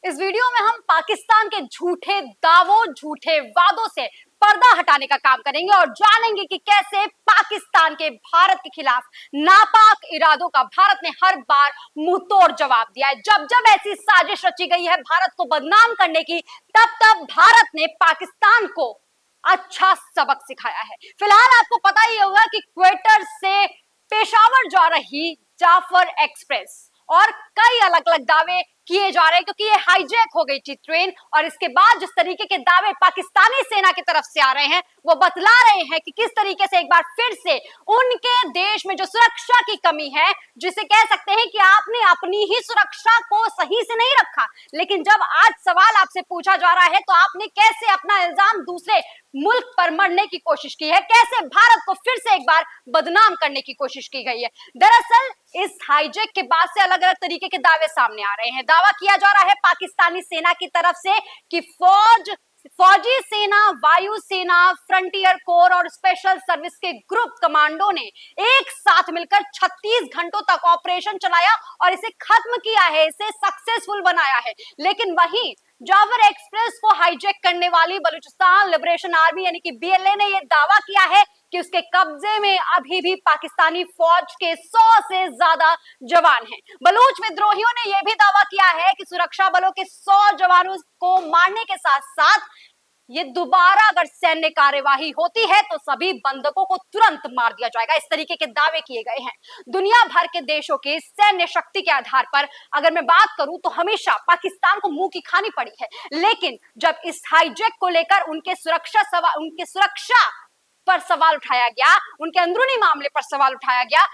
इस वीडियो में हम पाकिस्तान के झूठे दावों, झूठे वादों से पर्दा हटाने का काम करेंगे और जानेंगे कि कैसे पाकिस्तान के भारत के खिलाफ नापाक इरादों का भारत ने हर बार मुंहतोड़ जवाब दिया है। जब जब ऐसी साजिश रची गई है भारत को बदनाम करने की, तब तब भारत ने पाकिस्तान को अच्छा सबक सिखाया है। फिलहाल आपको पता ही होगा कि क्वेटर से पेशावर जा रही जाफर एक्सप्रेस और कई अलग अलग दावे किए जा रहे हैं क्योंकि ये हाईजैक हो गई थी ट्रेन। और इसके बाद जिस तरीके के दावे पाकिस्तानी सेना की तरफ से आ रहे हैं वो बतला रहे हैं कि किस तरीके से एक बार फिर से उनके देश में जो सुरक्षा की कमी है, जिसे कह सकते हैं कि आपने अपनी ही सुरक्षा को सही से नहीं रखा। लेकिन जब आज सवाल आपसे पूछा जा रहा है तो आपने कैसे अपना इल्जाम दूसरे मुल्क पर मरने की कोशिश की है, कैसे भारत को फिर से एक बार बदनाम करने की कोशिश की गई है। दरअसल इस हाईजैक के बाद से अलग अलग तरीके के दावे सामने आ रहे हैं। दावा किया जा रहा है पाकिस्तानी सेना की तरफ से कि फौजी सेना, वायु सेना, फ्रंटियर कोर और स्पेशल सर्विस के ग्रुप कमांडो ने एक साथ मिलकर 36 घंटों तक ऑपरेशन चलाया और इसे खत्म किया है, इसे सक्सेसफुल बनाया है। लेकिन वहीं जाफर एक्सप्रेस को हाईजैक करने वाली बलूचिस्तान लिबरेशन आर्मी यानी कि बीएलए ने यह दावा किया है कि उसके कब्जे में अभी भी पाकिस्तानी फौज के 100 से ज्यादा जवान हैं। बलूच विद्रोहियों ने यह भी दावा किया है कि सुरक्षा बलों के 100 जवानों को मारने के साथ साथ ये दोबारा अगर सैन्य कार्यवाही होती है तो सभी बंधकों को तुरंत मार दिया जाएगा। इस तरीके के दावे किए गए हैं। दुनिया भर के देशों के सैन्य शक्ति के आधार पर अगर मैं बात करूं तो हमेशा पाकिस्तान को मुंह की खानी पड़ी है। लेकिन जब इस हाईजैक को लेकर उनके सुरक्षा पर सवाल उठाया गया, उनके अंदरूनी मामले पर सवाल उठाया गया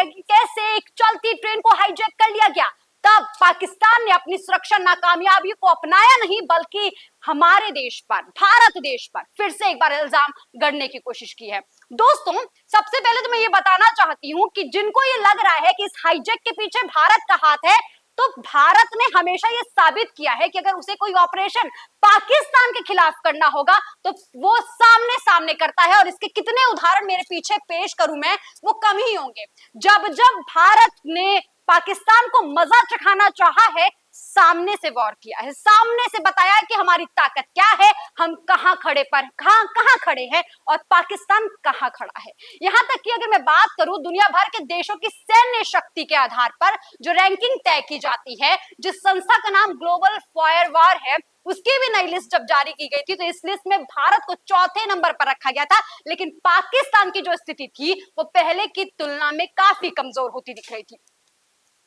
कि कैसे एक चलती ट्रेन को हाईजैक कर लिया गया, तब पाकिस्तान ने अपनी सुरक्षा नाकामयाबी को अपनाया नहीं बल्कि हमारे देश पर, भारत देश पर फिर से एक बार इल्जाम गढ़ने की कोशिश की है। दोस्तों, सबसे पहले तो मैं ये बताना चाहती हूं कि जिनको ये लग रहा है कि इस हाईजैक के पीछे भारत का हाथ है, तो भारत ने हमेशा ये साबित किया है कि अगर उसे कोई ऑपरेशन पाकिस्तान के खिलाफ करना होगा तो वो सामने सामने करता है। और इसके कितने उदाहरण मेरे पीछे पेश करूं मैं, वो कम ही होंगे। जब जब भारत ने पाकिस्तान को मजा चखाना चाहा है, सामने से वॉर किया है, सामने से बताया है कि हमारी ताकत क्या है, हम कहां खड़े हैं और पाकिस्तान कहां खड़ा है। यहां तक कि अगर मैं बात करूं दुनिया भर के देशों की सैन्य शक्ति के आधार पर जो रैंकिंग तय की जाती है, जिस संस्था का नाम ग्लोबल फायरवार है, उसकी भी नई लिस्ट जब जारी की गई थी तो इस लिस्ट में भारत को चौथे नंबर पर रखा गया था। लेकिन पाकिस्तान की जो स्थिति थी वो पहले की तुलना में काफी कमजोर होती दिख रही थी।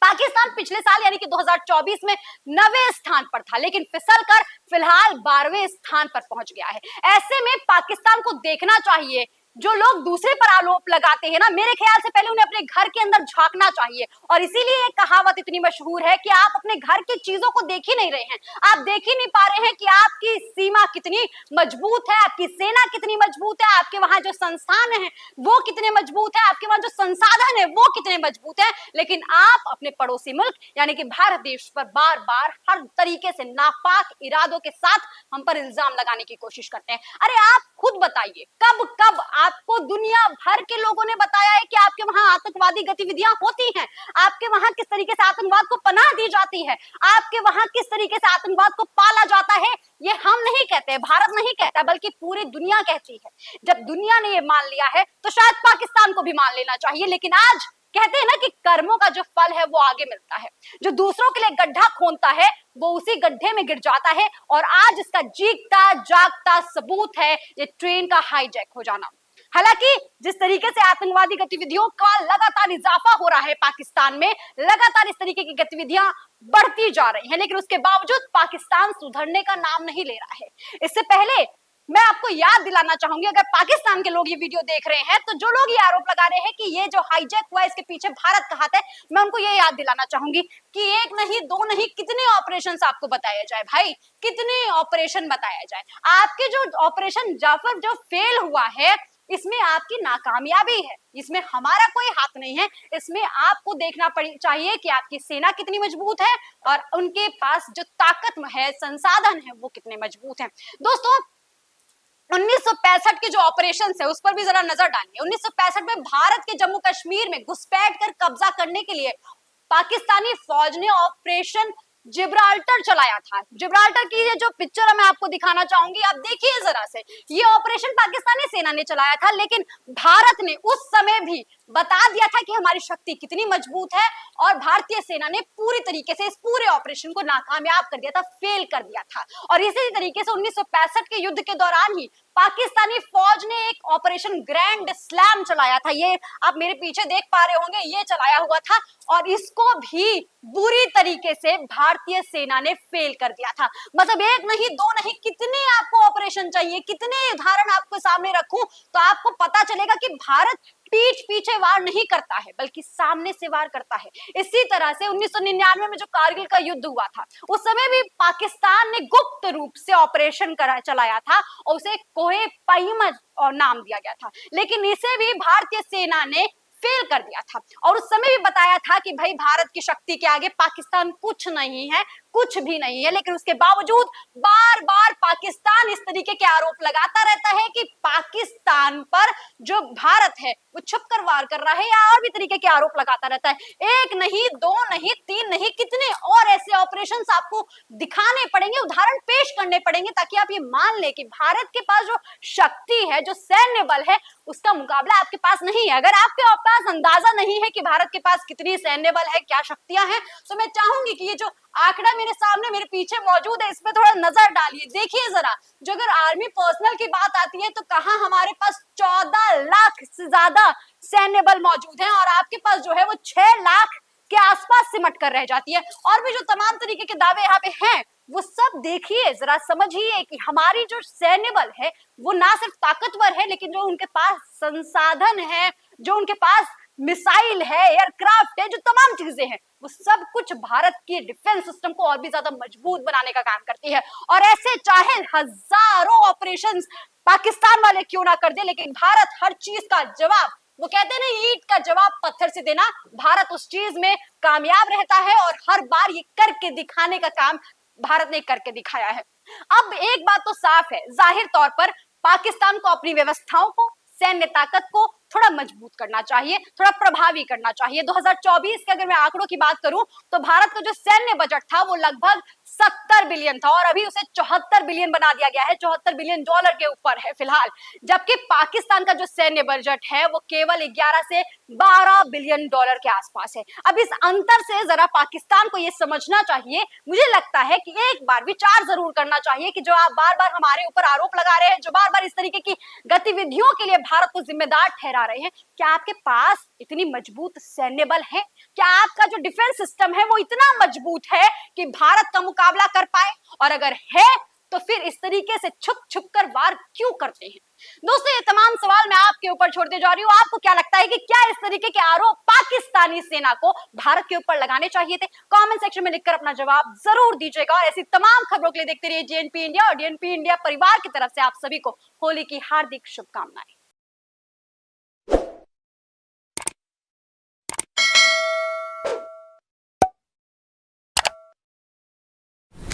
पाकिस्तान पिछले साल यानी कि 2024 में 9वें स्थान पर था, लेकिन फिसलकर फिलहाल 12वें स्थान पर पहुंच गया है। ऐसे में पाकिस्तान को देखना चाहिए, जो लोग दूसरे पर आरोप लगाते हैं ना, मेरे ख्याल से पहले उन्हें अपने घर के अंदर झांकना चाहिए। और इसीलिए ये कहावत इतनी मशहूर है कि आप अपने घर की चीजों को देख ही नहीं रहे हैं, आप देख ही नहीं पा रहे हैं कि आपकी सीमा कितनी मजबूत है, आपकी सेना कितनी मजबूत है, आपके वहां जो संस्थान है वो कितने मजबूत है, आपके वहां जो संसाधन है वो कितने मजबूत है। लेकिन आप अपने पड़ोसी मुल्क यानी कि भारत देश पर बार बार हर तरीके से नापाक इरादों के साथ हम पर इल्जाम लगाने की कोशिश करते हैं। अरे आप खुद बताइए, कब कब आपको दुनिया भर के लोगों ने बताया है कि आपके वहां आतंकवादी गतिविधियां होती हैं, आपके वहां किस तरीके से आतंकवाद को पनाह दी जाती है, आपके वहां किस तरीके से आतंकवाद को पाला जाता है। ये हम नहीं कहते, भारत नहीं कहता, बल्कि पूरी दुनिया कहती है। जब दुनिया ने ये मान लिया है तो शायद पाकिस्तान को भी मान लेना चाहिए। लेकिन आज कहते हैं ना कि कर्मों का जो फल है वो आगे मिलता है। जो दूसरों के लिए गड्ढा खोदता है वो उसी गड्ढे में गिर जाता है। और आज इसका जीता जागता सबूत है ये ट्रेन का हाईजैक हो जाना। हालांकि जिस तरीके से आतंकवादी गतिविधियों का लगातार इजाफा हो रहा है पाकिस्तान में, लगातार इस तरीके की गतिविधियां बढ़ती जा रही हैं, लेकिन उसके बावजूद पाकिस्तान सुधरने का नाम नहीं ले रहा है। इससे पहले मैं आपको याद दिलाना चाहूंगी, अगर पाकिस्तान के लोग ये वीडियो देख रहे हैं तो जो लोग ये आरोप लगा रहे हैं कि ये जो हाईजैक हुआ है इसके पीछे भारत का हाथ है, मैं उनको ये याद दिलाना चाहूंगी कि एक नहीं, दो नहीं, कितने ऑपरेशन आपको बताया जाए भाई, कितने ऑपरेशन बताया जाए। आपके जो ऑपरेशन जाफर जो फेल हुआ है इसमें आपकी नाकामयाबी है, इसमें हमारा कोई हाथ नहीं है। इसमें आपको देखना चाहिए कि आपकी सेना कितनी मजबूत है और उनके पास जो ताकत है, संसाधन है, वो कितने मजबूत हैं। दोस्तों, 1965 के जो ऑपरेशन है उस पर भी जरा नजर डालिए। 1965 में भारत के जम्मू कश्मीर में घुसपैठ कर कब्जा करने के लिए पाकिस्तानी फौज ने ऑपरेशन जिब्राल्टर चलाया था। जिब्राल्टर की ये जो पिक्चर मैं आपको दिखाना चाहूंगी, आप देखिए जरा से, ये ऑपरेशन पाकिस्तानी सेना ने चलाया था, लेकिन भारत ने उस समय भी बता दिया था कि हमारी शक्ति कितनी मजबूत है, और भारतीय सेना ने पूरी तरीके से इस पूरे ऑपरेशन को नाकामयाब कर दिया था, फेल कर दिया था। और इसी तरीके से 1965 के युद्ध के दौरान ही पाकिस्तानी फौज ने एक ऑपरेशन ग्रैंड स्लैम चलाया था, ये आप मेरे पीछे देख पा रहे होंगे, ये चलाया हुआ था, और इसको भी बुरी तरीके से भारतीय सेना ने फेल कर दिया था। मतलब एक नहीं, दो नहीं, कितने आपको ऑपरेशन चाहिए, कितने उदाहरण आपको सामने रखूं तो आपको पता चलेगा कि भारत पीठ पीछे वार नहीं करता है, बल्कि सामने से वार करता है। इसी तरह से 1999 में जो कारगिल का युद्ध हुआ था, उस समय भी पाकिस्तान ने गुप्त रूप से ऑपरेशन चलाया था, और उसे कोहे पईमज और नाम दिया गया था, लेकिन इसे भी भारतीय सेना ने फेल कर दिया था। और उस समय भी बताया था कि भाई भारत की शक्ति के आगे पाकिस्तान कुछ नहीं है, कुछ भी नहीं है, लेकिन उसके बावजूद बार बार पाकिस्तान इस तरीके के आरोप लगाता रहता है कि पाकिस्तान पर जो भारत है वो छुपकर वार कर रहा है, या और भी तरीके के आरोप लगाता रहता है। एक नहीं, दो नहीं, तीन नहीं, कितने और ऐसे ऑपरेशंस आपको दिखाने पड़ेंगे, उदाहरण पेश करने पड़ेंगे, ताकि आप ये मान ले कि भारत के पास जो शक्ति है, जो सैन्य बल है, उसका मुकाबला आपके पास नहीं है। अगर आपके पास अंदाजा नहीं है कि भारत के पास कितनी सैन्य बल है, क्या शक्तियां हैं, तो मैं चाहूंगी कि ये जो आंकड़ा मेरे सामने मेरे पीछे मौजूद है, इस पे थोड़ा नजर डालिए, देखिए जरा। जो अगर आर्मी पर्सनल की बात आती है तो कहां हमारे पास 14 लाख से ज्यादा सैन्य बल मौजूद है, और आपके पास जो है वो 6 लाख के आसपास सिमट कर रह जाती है। और भी जो तमाम तरीके के दावे यहाँ पे हैं, वो सब देखिए, जरा समझिए कि हमारी जो सैन्य बल है वो ना सिर्फ ताकतवर है, लेकिन जो उनके पास संसाधन है, जो उनके पास मिसाइल है, एयरक्राफ्ट है, जो तमाम चीजें हैं, वो सब कुछ भारत के डिफेंस सिस्टम को और भी ज्यादा मजबूत बनाने का काम करती है। और ऐसे चाहे हजारों ऑपरेशंस पाकिस्तान वाले क्यों ना कर दे, लेकिन भारत हर चीज का जवाब, वो कहते हैं ना, ईंट का जवाब पत्थर से देना, भारत उस चीज में कामयाब रहता है, और हर बार ये करके दिखाने का काम भारत ने करके दिखाया है। अब एक बात तो साफ है, जाहिर तौर पर पाकिस्तान को अपनी व्यवस्थाओं को, सैन्य ताकत को थोड़ा मजबूत करना चाहिए, थोड़ा प्रभावी करना चाहिए। 2024 के अगर मैं आंकड़ों की बात करूं तो भारत का जो सैन्य बजट था वो लगभग 70 बिलियन था, और अभी उसे 74 बिलियन बना दिया गया है, 74 बिलियन डॉलर के ऊपर है फिलहाल। जबकि पाकिस्तान का जो सैन्य बजट है वो केवल 11 से 12 बिलियन डॉलर के आसपास है। अब इस अंतर से जरा पाकिस्तान को यह समझना चाहिए, मुझे लगता है कि एक बार विचार जरूर करना चाहिए कि जो आप बार बार हमारे ऊपर आरोप लगा रहे हैं, जो बार बार इस तरीके की गतिविधियों के लिए भारत को जिम्मेदार ठहरा रहे हैं, क्या आपके पास इतनी मजबूत सैन्य बल है? क्या आपका जो डिफेंस सिस्टम है वो इतना मजबूत है कि भारत का मुकाबला कर पाए? और अगर है तो फिर इस तरीके से छुप छुप कर वार क्यों करते हैं? दोस्तों, ये तमाम सवाल मैं आपके ऊपर छोड़ते जा रही हूँ। आपको क्या लगता है कि क्या इस तरीके के आरोप पाकिस्तानी सेना को भारत के ऊपर लगाने चाहिए थे? कमेंट सेक्शन में लिखकर अपना जवाब जरूर दीजिएगा, और ऐसी तमाम खबरों के लिए देखते रहिए डीएनपी इंडिया, और डीएनपी इंडिया परिवार की तरफ से आप सभी को होली की हार्दिक शुभकामनाएं।